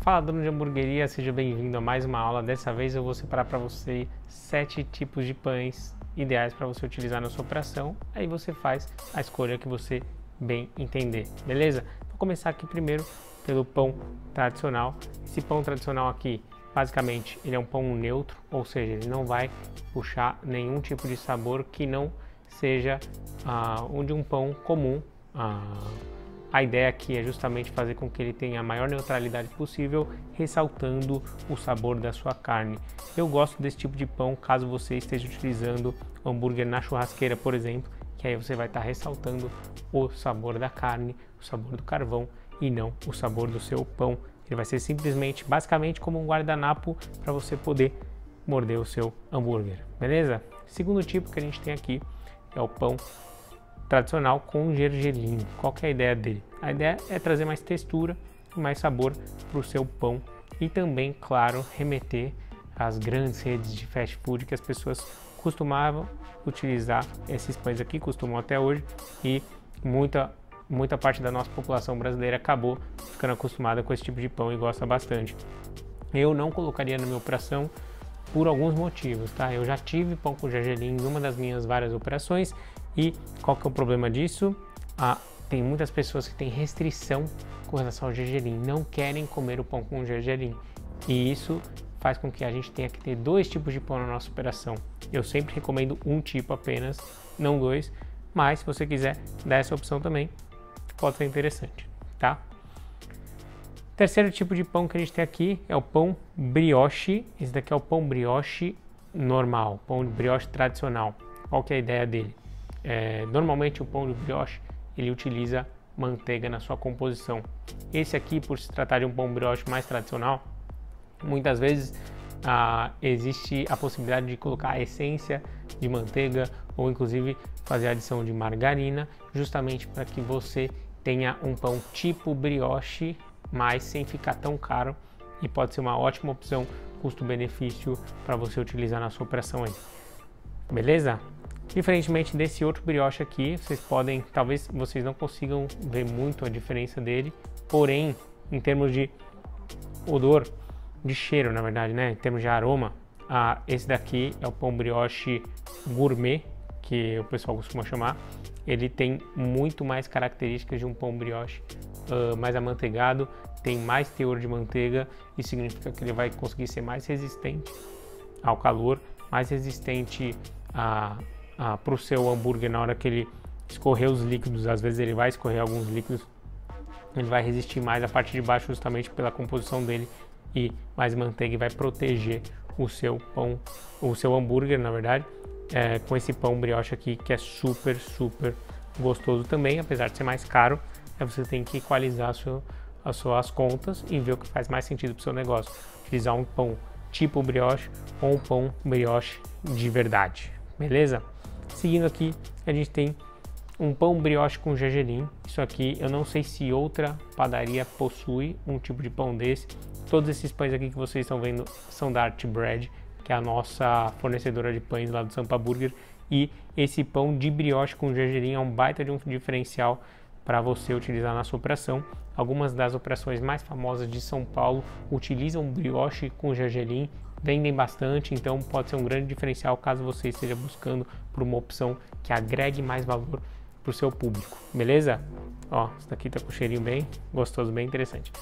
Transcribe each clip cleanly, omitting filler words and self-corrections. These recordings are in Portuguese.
Fala, dono de hamburgueria, seja bem-vindo a mais uma aula. Dessa vez eu vou separar para você 7 tipos de pães ideais para você utilizar na sua operação. Aí você faz a escolha que você bem entender, beleza? Vou começar aqui primeiro pelo pão tradicional. Esse pão tradicional aqui, basicamente, ele é um pão neutro, ou seja, ele não vai puxar nenhum tipo de sabor que não seja de um pão comum. A ideia aqui é justamente fazer com que ele tenha a maior neutralidade possível, ressaltando o sabor da sua carne. Eu gosto desse tipo de pão caso você esteja utilizando hambúrguer na churrasqueira, por exemplo, que aí você vai estar ressaltando o sabor da carne, o sabor do carvão e não o sabor do seu pão. Ele vai ser simplesmente, basicamente, como um guardanapo para você poder morder o seu hambúrguer, beleza? Segundo tipo que a gente tem aqui é o pão tradicional com gergelim. Qual que é a ideia dele? A ideia é trazer mais textura e mais sabor para o seu pão e também, claro, remeter às grandes redes de fast food que as pessoas costumavam utilizar esses pães aqui, costumam até hoje, e muita parte da nossa população brasileira acabou ficando acostumada com esse tipo de pão e gosta bastante. Eu não colocaria na minha operação por alguns motivos, tá? Eu já tive pão com gergelim em uma das minhas várias operações. E qual que é o problema disso? Tem muitas pessoas que têm restrição com relação ao gergelim, não querem comer o pão com gergelim. E isso faz com que a gente tenha que ter 2 tipos de pão na nossa operação. Eu sempre recomendo um tipo apenas, não 2, mas se você quiser dar essa opção também, pode ser interessante, tá? Terceiro tipo de pão que a gente tem aqui é o pão brioche. Esse daqui é o pão brioche normal, pão de brioche tradicional. Qual que é a ideia dele? Normalmente o pão de brioche ele utiliza manteiga na sua composição. Esse aqui, por se tratar de um pão brioche mais tradicional, muitas vezes existe a possibilidade de colocar a essência de manteiga ou inclusive fazer a adição de margarina, justamente para que você tenha um pão tipo brioche, mas sem ficar tão caro, e pode ser uma ótima opção custo-benefício para você utilizar na sua operação aí. Beleza? Diferentemente desse outro brioche aqui, talvez vocês não consigam ver muito a diferença dele, porém, em termos de odor, de cheiro, na verdade, né? Em termos de aroma, esse daqui é o pão brioche gourmet, que o pessoal costuma chamar. Ele tem muito mais características de um pão brioche mais amanteigado, tem mais teor de manteiga, isso significa que ele vai conseguir ser mais resistente ao calor, mais resistente para o seu hambúrguer na hora que ele escorrer os líquidos. Às vezes ele vai escorrer alguns líquidos, ele vai resistir mais a parte de baixo justamente pela composição dele, e mais manteiga vai proteger o seu pão, o seu hambúrguer, na verdade, com esse pão brioche aqui que é super gostoso também, apesar de ser mais caro. Você tem que equalizar as suas contas e ver o que faz mais sentido para o seu negócio, utilizar um pão tipo brioche ou um pão brioche de verdade, beleza? Seguindo aqui, a gente tem um pão brioche com gergelim. Isso aqui eu não sei se outra padaria possui um tipo de pão desse. Todos esses pães aqui que vocês estão vendo são da Art Bread, que é a nossa fornecedora de pães lá do Sampa Burger, e esse pão de brioche com gergelim é um baita de um diferencial para você utilizar na sua operação. Algumas das operações mais famosas de São Paulo utilizam brioche com gergelim, vendem bastante, então pode ser um grande diferencial caso você esteja buscando por uma opção que agregue mais valor para o seu público, beleza? Ó, esse daqui tá com cheirinho bem gostoso, bem interessante.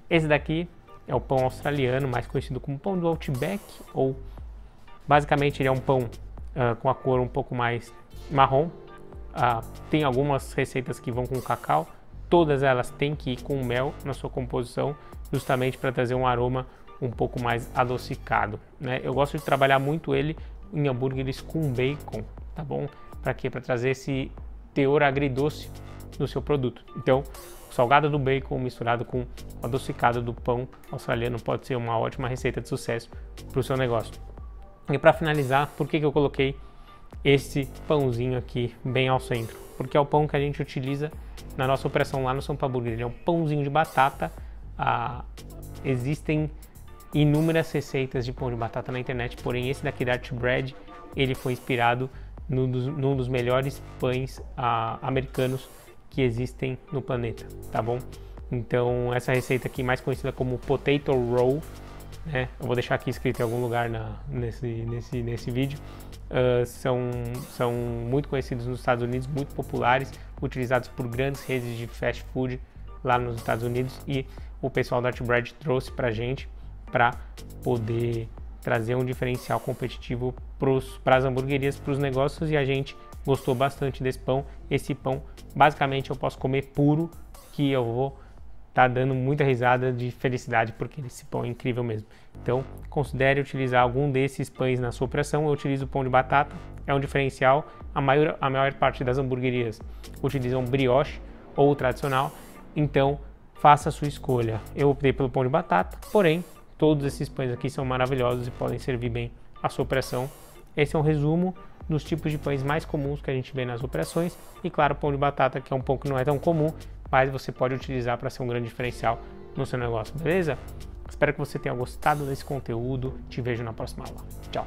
Esse daqui é o pão australiano, mais conhecido como pão do Outback, ou basicamente ele é um pão com a cor um pouco mais marrom. Tem algumas receitas que vão com cacau, todas elas têm que ir com mel na sua composição, justamente para trazer um aroma um pouco mais adocicado, né? Eu gosto de trabalhar muito ele em hambúrgueres com bacon, tá bom? Para quê? Para trazer esse teor agridoce no seu produto. Então, o salgado do bacon misturado com o adocicado do pão australiano pode ser uma ótima receita de sucesso para o seu negócio. E para finalizar, por que eu coloquei esse pãozinho aqui bem ao centro? Porque é o pão que a gente utiliza na nossa operação lá no Sampa Burger. Ele é um pãozinho de batata. Existem inúmeras receitas de pão de batata na internet, porém esse daqui da Art Bread, ele foi inspirado num dos melhores pães americanos que existem no planeta, tá bom? Então essa receita aqui, mais conhecida como Potato Roll, né? Eu vou deixar aqui escrito em algum lugar nesse vídeo. São muito conhecidos nos Estados Unidos, muito populares, utilizados por grandes redes de fast food lá nos Estados Unidos, e o pessoal da Bread trouxe pra gente para poder trazer um diferencial competitivo para as hamburguerias, para os negócios, e a gente gostou bastante desse pão. Esse pão, basicamente, eu posso comer puro, que eu vou estar dando muita risada de felicidade, porque esse pão é incrível mesmo. Então, considere utilizar algum desses pães na sua operação. Eu utilizo o pão de batata, é um diferencial. A maior parte das hamburguerias utilizam brioche ou o tradicional, então faça a sua escolha. Eu optei pelo pão de batata, porém, todos esses pães aqui são maravilhosos e podem servir bem a sua operação. Esse é um resumo dos tipos de pães mais comuns que a gente vê nas operações. E claro, o pão de batata, que é um pão que não é tão comum, mas você pode utilizar para ser um grande diferencial no seu negócio, beleza? Espero que você tenha gostado desse conteúdo. Te vejo na próxima aula. Tchau!